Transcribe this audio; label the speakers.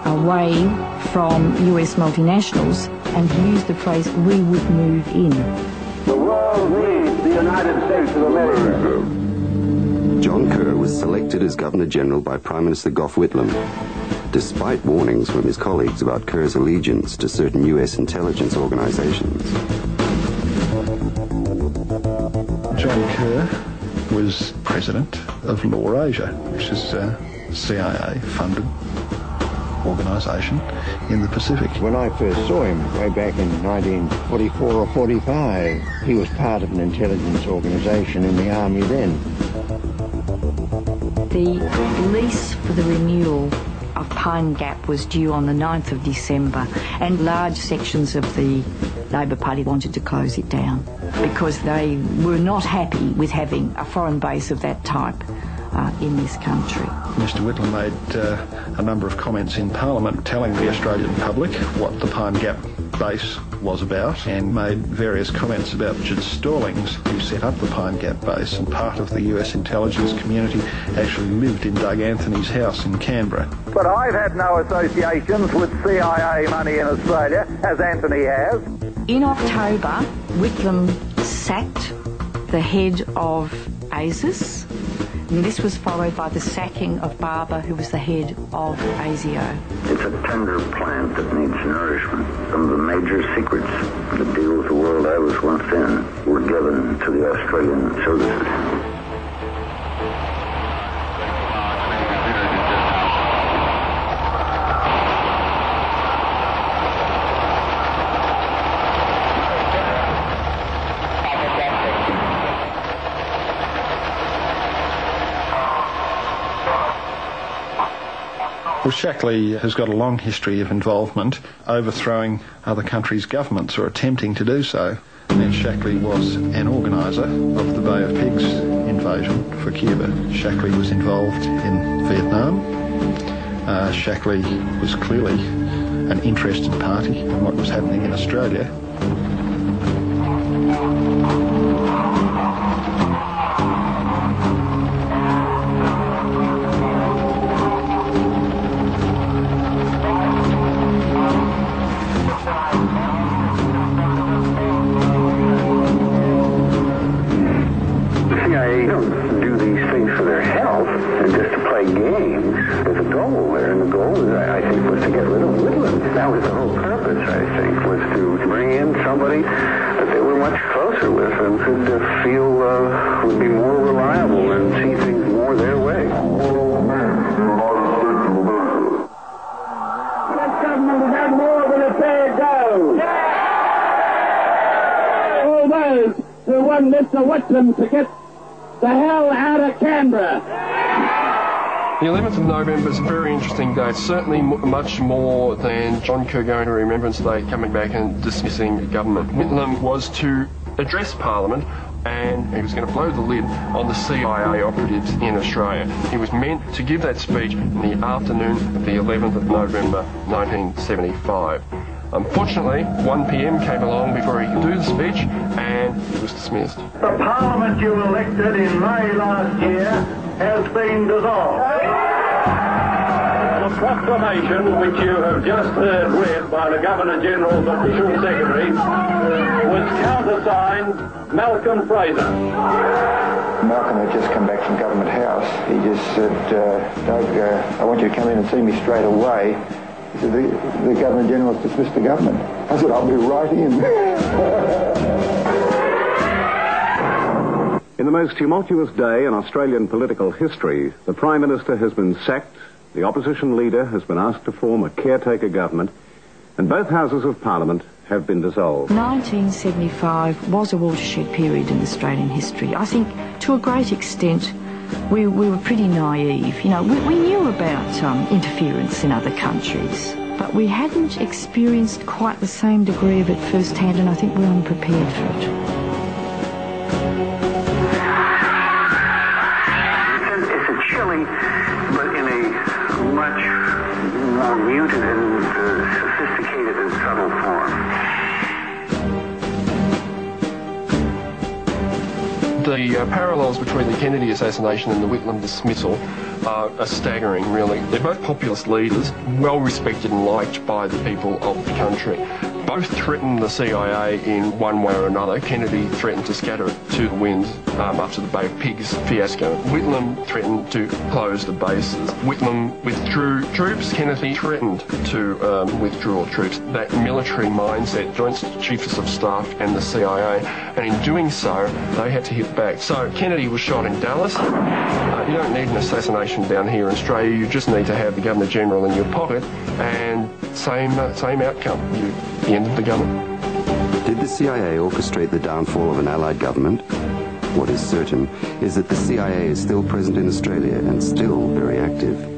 Speaker 1: away from US multinationals, and he used the phrase, "we would move in."
Speaker 2: The world needs the United States of America.
Speaker 3: John Kerr was selected as Governor-General by Prime Minister Gough Whitlam, despite warnings from his colleagues about Kerr's allegiance to certain US intelligence organizations.
Speaker 4: John Kerr was president of Law Asia, which is a CIA-funded organisation in the Pacific.
Speaker 5: When I first saw him way back in 1944 or 45, he was part of an intelligence organisation in the army then.
Speaker 1: The lease for the renewal of Pine Gap was due on the 9th of December, and large sections of the Labor Party wanted to close it down because they were not happy with having a foreign base of that type in this country.
Speaker 4: Mr Whitlam made a number of comments in Parliament telling the Australian public what the Pine Gap base was about, and made various comments about Richard Stallings, who set up the Pine Gap base, and part of the US intelligence community actually lived in Doug Anthony's house in Canberra.
Speaker 2: But I've had no associations with CIA money in Australia, as Anthony has.
Speaker 1: In October, Whitlam sacked the head of ASIS, and this was followed by the sacking of Barber, who was the head of ASIO.
Speaker 6: It's a tender plant that needs nourishment. Some of the major secrets that deal with the world I was once in were given to the Australian services.
Speaker 4: Well, Shackley has got a long history of involvement overthrowing other countries' governments or attempting to do so. And Shackley was an organiser of the Bay of Pigs invasion for Cuba. Shackley was involved in Vietnam. Shackley was clearly an interested party in what was happening in Australia.
Speaker 2: Mr. Whitlam to get the hell out of Canberra.
Speaker 7: The 11th of November is a very interesting day. It's certainly much more than John Kerr going to Remembrance Day, coming back and dismissing the government. Whitlam was to address Parliament, and he was going to blow the lid on the CIA operatives in Australia. He was meant to give that speech in the afternoon of the 11th of November 1975. Unfortunately, 1 p.m. came along before he could do the speech, and he was dismissed.
Speaker 2: The Parliament you elected in May last year has been dissolved. The proclamation which you have just heard read by the Governor-General's official secretary was countersigned Malcolm Fraser.
Speaker 5: Malcolm had just come back from Government House. He just said, Doug, I want you to come in and see me straight away. He said, the Governor-General has dismissed the government. I said, I'll be right in.
Speaker 8: In the most tumultuous day in Australian political history, the Prime Minister has been sacked, the opposition leader has been asked to form a caretaker government, and both houses of Parliament have been dissolved.
Speaker 1: 1975 was a watershed period in Australian history. I think, to a great extent, we were pretty naive. You know, we knew about interference in other countries, but we hadn't experienced quite the same degree of it firsthand, and I think we're unprepared for it.
Speaker 6: It's a chilly, but in a much more muted and sophisticated and subtle form.
Speaker 7: the parallels between the Kennedy assassination and the Whitlam dismissal are staggering, really. They're both populist leaders, well respected and liked by the people of the country. Both threatened the CIA in one way or another. Kennedy threatened to scatter it to the winds after the Bay of Pigs fiasco. Whitlam threatened to close the bases. Whitlam withdrew troops. Kennedy threatened to withdraw troops. That military mindset, Joint Chiefs of Staff and the CIA, and in doing so, they had to hit back. So Kennedy was shot in Dallas. You don't need an assassination down here in Australia. You just need to have the Governor-General in your pocket, and same outcome. The end of the government.
Speaker 3: Did the CIA orchestrate the downfall of an Allied government? What is certain is that the CIA is still present in Australia and still very active.